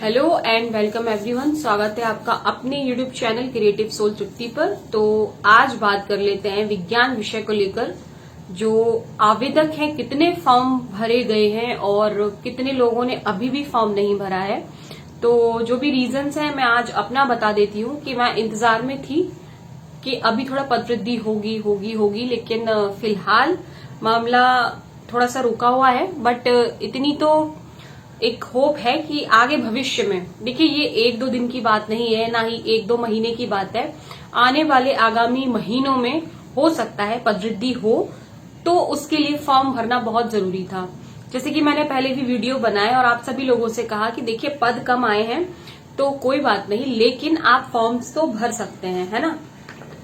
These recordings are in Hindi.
Hello and welcome everyone. स्वागत है आपका अपने यूट्यूब चैनल क्रिएटिव सोल तृप्ति पर। तो आज बात कर लेते हैं विज्ञान विषय को लेकर। जो आवेदक हैं कितने फॉर्म भरे गए हैं और कितने लोगों ने अभी भी फॉर्म नहीं भरा है। तो जो भी रीजंस हैं मैं आज अपना बता देती हूँ कि मैं इंतजार में थी कि अभी थोड़ा पदवृद्धि होगी, लेकिन फिलहाल मामला थोड़ा सा रुका हुआ है। बट इतनी तो एक होप है कि आगे भविष्य में, देखिए ये एक दो दिन की बात नहीं है, ना ही एक दो महीने की बात है। आने वाले आगामी महीनों में हो सकता है पदवृद्धि हो, तो उसके लिए फॉर्म भरना बहुत जरूरी था। जैसे कि मैंने पहले भी वीडियो बनाए और आप सभी लोगों से कहा कि देखिए पद कम आए हैं तो कोई बात नहीं, लेकिन आप फॉर्म्स तो भर सकते हैं, है ना।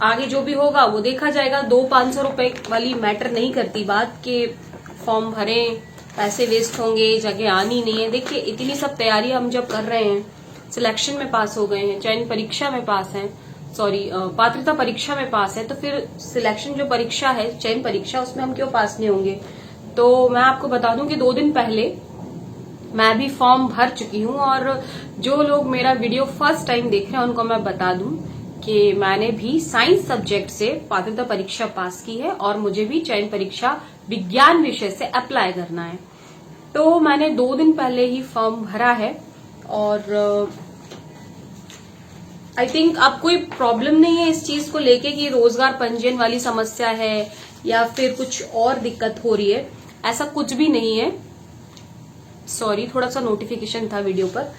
आगे जो भी होगा वो देखा जाएगा। 200-500 रुपए वाली मैटर नहीं करती बात कि फॉर्म भरें, पैसे वेस्ट होंगे, जगह आनी नहीं है। देखिए इतनी सब तैयारी हम जब कर रहे हैं, सिलेक्शन में पास हो गए हैं, चयन परीक्षा में पास हैं, पात्रता परीक्षा में पास है, तो फिर सिलेक्शन जो परीक्षा है, चयन परीक्षा, उसमें हम क्यों पास नहीं होंगे। तो मैं आपको बता दूं कि 2 दिन पहले मैं भी फॉर्म भर चुकी हूं। और जो लोग मेरा वीडियो फर्स्ट टाइम देख रहे हैं उनको मैं बता दूं कि मैंने भी साइंस सब्जेक्ट से पात्रता परीक्षा पास की है और मुझे भी चयन परीक्षा विज्ञान विषय से अप्लाई करना है। तो मैंने 2 दिन पहले ही फॉर्म भरा है और आई थिंक अब कोई प्रॉब्लम नहीं है इस चीज को लेके कि रोजगार पंजीयन वाली समस्या है या फिर कुछ और दिक्कत हो रही है। ऐसा कुछ भी नहीं है। सॉरी, थोड़ा सा नोटिफिकेशन था वीडियो पर,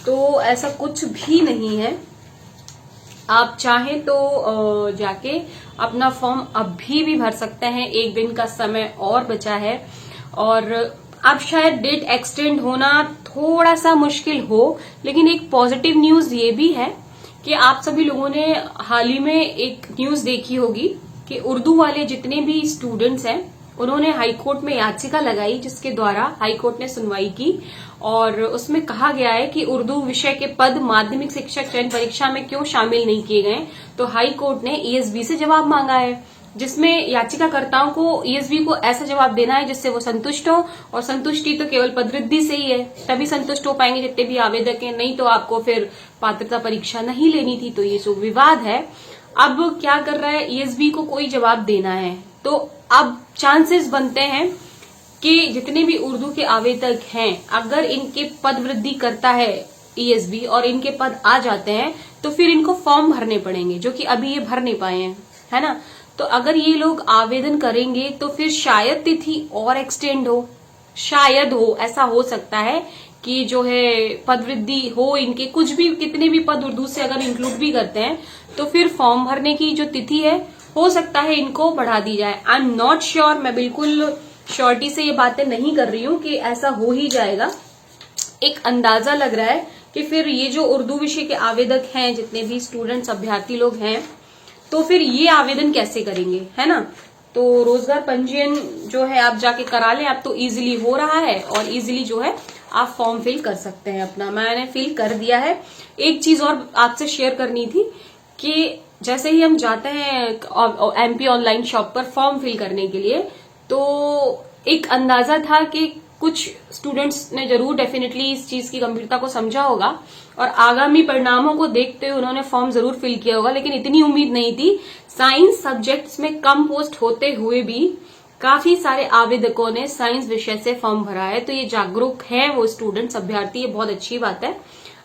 तो ऐसा कुछ भी नहीं है। आप चाहें तो जाके अपना फॉर्म अभी भी भर सकते हैं। 1 दिन का समय और बचा है और अब शायद डेट एक्सटेंड होना थोड़ा सा मुश्किल हो, लेकिन एक पॉजिटिव न्यूज ये भी है कि आप सभी लोगों ने हाल ही में एक न्यूज देखी होगी कि उर्दू वाले जितने भी स्टूडेंट्स हैं उन्होंने हाईकोर्ट में याचिका लगाई, जिसके द्वारा हाईकोर्ट ने सुनवाई की और उसमें कहा गया है कि उर्दू विषय के पद माध्यमिक शिक्षक चयन परीक्षा में क्यों शामिल नहीं किए गए। तो हाईकोर्ट ने ईएसबी से जवाब मांगा है, जिसमें याचिकाकर्ताओं को ईएसबी को ऐसा जवाब देना है जिससे वो संतुष्ट हो, और संतुष्टि तो केवल पदवृद्धि से ही है, तभी संतुष्ट हो पाएंगे जितने भी आवेदक हैं। नहीं तो आपको फिर पात्रता परीक्षा नहीं लेनी थी। तो ये जो विवाद है, अब क्या कर रहा है ईएसबी को कोई जवाब देना है। तो अब चांसेस बनते हैं कि जितने भी उर्दू के आवेदक हैं, अगर इनके पद वृद्धि करता है ईएसबी और इनके पद आ जाते हैं तो फिर इनको फॉर्म भरने पड़ेंगे, जो कि अभी ये भर नहीं पाए हैं, है ना। तो अगर ये लोग आवेदन करेंगे तो फिर शायद तिथि और एक्सटेंड हो, शायद हो, ऐसा हो सकता है कि जो है पद वृद्धि हो इनके, कुछ भी कितने भी पद उर्दू से अगर इंक्लूड भी करते हैं तो फिर फॉर्म भरने की जो तिथि है हो सकता है इनको बढ़ा दी जाए। आई एम नॉट श्योर, मैं बिल्कुल श्योरिटी से ये बातें नहीं कर रही हूं कि ऐसा हो ही जाएगा। एक अंदाजा लग रहा है कि फिर ये जो उर्दू विषय के आवेदक हैं, जितने भी स्टूडेंट्स अभ्यर्थी लोग हैं, तो फिर ये आवेदन कैसे करेंगे, है ना। तो रोजगार पंजीयन जो है आप जाके करा लें, अब तो इजीली हो रहा है और इजीली जो है आप फॉर्म फिल कर सकते हैं अपना। मैंने फिल कर दिया है। एक चीज और आपसे शेयर करनी थी कि जैसे ही हम जाते हैं एमपी ऑनलाइन शॉप पर फॉर्म फिल करने के लिए, तो एक अंदाजा था कि कुछ स्टूडेंट्स ने जरूर डेफिनेटली इस चीज की गंभीरता को समझा होगा और आगामी परिणामों को देखते हुए उन्होंने फॉर्म जरूर फिल किया होगा, लेकिन इतनी उम्मीद नहीं थी। साइंस सब्जेक्ट्स में कम पोस्ट होते हुए भी काफी सारे आवेदकों ने साइंस विषय से फॉर्म भरा है। तो ये जागरूक है वो स्टूडेंट्स, अभ्यर्थी, ये बहुत अच्छी बात है।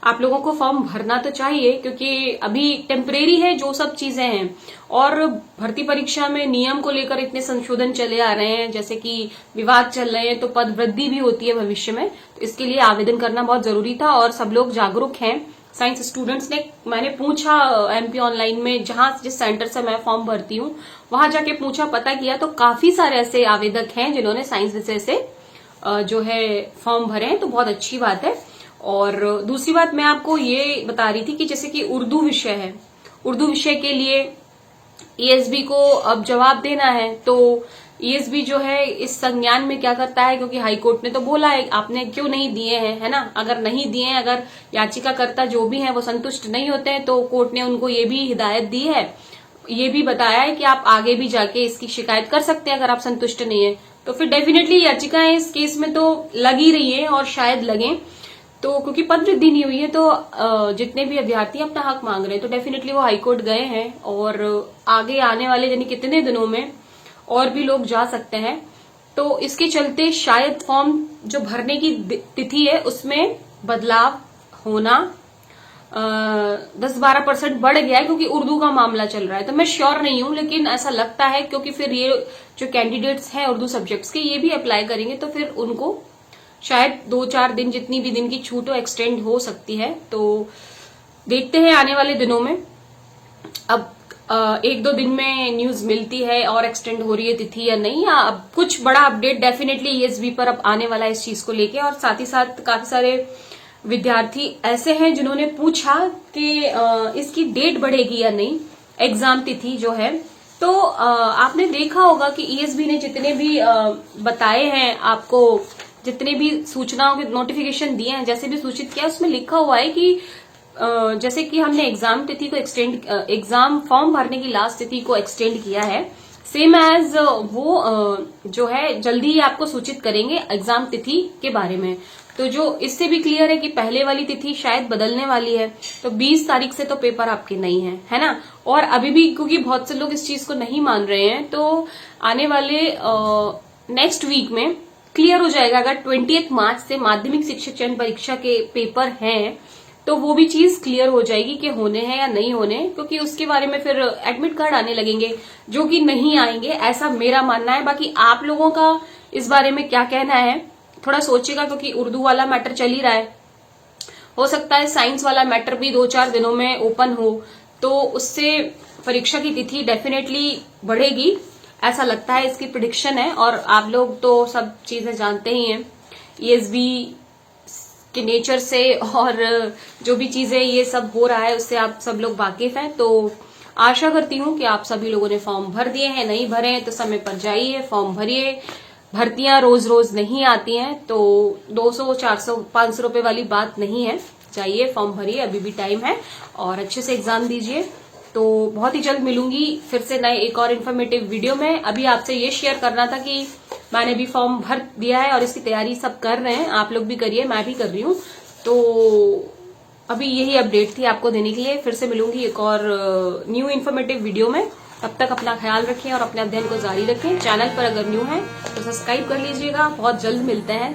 आप लोगों को फॉर्म भरना तो चाहिए क्योंकि अभी टेम्परेरी है जो सब चीजें हैं, और भर्ती परीक्षा में नियम को लेकर इतने संशोधन चले आ रहे हैं, जैसे कि विवाद चल रहे हैं, तो पद वृद्धि भी होती है भविष्य में। तो इसके लिए आवेदन करना बहुत जरूरी था और सब लोग जागरूक हैं। साइंस स्टूडेंट्स ने, मैंने पूछा एमपी ऑनलाइन में, जिस सेंटर से मैं फॉर्म भरती हूँ वहां जाके पूछा, पता किया, तो काफी सारे ऐसे आवेदक हैं जिन्होंने साइंस विषय से जो है फॉर्म भरे हैं। तो बहुत अच्छी बात है। और दूसरी बात मैं आपको ये बता रही थी कि जैसे कि उर्दू विषय है, उर्दू विषय के लिए ईएसबी को अब जवाब देना है। तो ईएसबी जो है इस संज्ञान में क्या करता है, क्योंकि हाईकोर्ट ने तो बोला है आपने क्यों नहीं दिए हैं, है ना। अगर नहीं दिए हैं, अगर याचिकाकर्ता जो भी हैं वो संतुष्ट नहीं होते हैं, तो कोर्ट ने उनको ये भी हिदायत दी है, ये भी बताया है कि आप आगे भी जाके इसकी शिकायत कर सकते हैं अगर आप संतुष्ट नहीं है। तो फिर डेफिनेटली याचिकाएं इस केस में तो लग ही रही है और शायद लगें। तो क्योंकि पद वृद्धि नहीं हुई है तो जितने भी अभ्यर्थी अपना हक मांग रहे हैं तो डेफिनेटली वो हाईकोर्ट गए हैं और आगे आने वाले यानी कितने दिनों में और भी लोग जा सकते हैं। तो इसके चलते शायद फॉर्म जो भरने की तिथि है उसमें बदलाव होना 10-12% बढ़ गया है, क्योंकि उर्दू का मामला चल रहा है। तो मैं श्योर नहीं हूं, लेकिन ऐसा लगता है, क्योंकि फिर ये जो कैंडिडेट्स हैं उर्दू सब्जेक्ट्स के ये भी अप्लाई करेंगे तो फिर उनको शायद 2-4 दिन जितनी भी दिन की छूट हो एक्सटेंड हो सकती है। तो देखते हैं आने वाले दिनों में। अब 1-2 दिन में न्यूज मिलती है और एक्सटेंड हो रही है तिथि या नहीं, या अब कुछ बड़ा अपडेट डेफिनेटली ईएसबी पर अब आने वाला है इस चीज को लेके। और साथ ही साथ काफी सारे विद्यार्थी ऐसे हैं जिन्होंने पूछा कि इसकी डेट बढ़ेगी या नहीं, एग्जाम तिथि जो है। तो आपने देखा होगा कि ईएसबी ने जितने भी बताए हैं आपको, जितने भी सूचनाओं के नोटिफिकेशन दिए हैं, जैसे भी सूचित किया उसमें लिखा हुआ है कि जैसे कि हमने एग्जाम तिथि को एक्सटेंड, एग्जाम फॉर्म भरने की लास्ट तिथि को एक्सटेंड किया है, सेम एज वो जो है जल्दी ही आपको सूचित करेंगे एग्जाम तिथि के बारे में। तो जो इससे भी क्लियर है कि पहले वाली तिथि शायद बदलने वाली है। तो 20 तारीख से तो पेपर आपके नहीं है ना। और अभी भी क्योंकि बहुत से लोग इस चीज को नहीं मान रहे हैं, तो आने वाले नेक्स्ट वीक में क्लियर हो जाएगा। अगर 20 मार्च से माध्यमिक शिक्षक चयन परीक्षा के पेपर हैं तो वो भी चीज क्लियर हो जाएगी कि होने हैं या नहीं होने, क्योंकि उसके बारे में फिर एडमिट कार्ड आने लगेंगे जो कि नहीं आएंगे, ऐसा मेरा मानना है। बाकी आप लोगों का इस बारे में क्या कहना है थोड़ा सोचिएगा, क्योंकि उर्दू वाला मैटर चल ही रहा है। हो सकता है साइंस वाला मैटर भी 2-4 दिनों में ओपन हो, तो उससे परीक्षा की तिथि डेफिनेटली बढ़ेगी, ऐसा लगता है, इसकी प्रिडिक्शन है। और आप लोग तो सब चीजें जानते ही हैं ईएसबी के नेचर से, और जो भी चीजें ये सब हो रहा है उससे आप सब लोग वाकिफ हैं। तो आशा करती हूँ कि आप सभी लोगों ने फॉर्म भर दिए हैं, नहीं भरे हैं तो समय पर जाइए, फॉर्म भरिए। भर्तियां रोज रोज नहीं आती हैं, तो 200, 400, 500 रुपए वाली बात नहीं है। जाइए फॉर्म भरिए, अभी भी टाइम है, और अच्छे से एग्जाम दीजिए। तो बहुत ही जल्द मिलूंगी फिर से नए एक और इन्फॉर्मेटिव वीडियो में। अभी आपसे ये शेयर करना था कि मैंने भी फॉर्म भर दिया है और इसकी तैयारी सब कर रहे हैं, आप लोग भी करिए, मैं भी कर रही हूँ। तो अभी यही अपडेट थी आपको देने के लिए। फिर से मिलूंगी एक और न्यू इन्फॉर्मेटिव वीडियो में। तब तक अपना ख्याल रखें और अपने अध्ययन को जारी रखें। चैनल पर अगर न्यू है तो सब्सक्राइब कर लीजिएगा। बहुत जल्द मिलते हैं।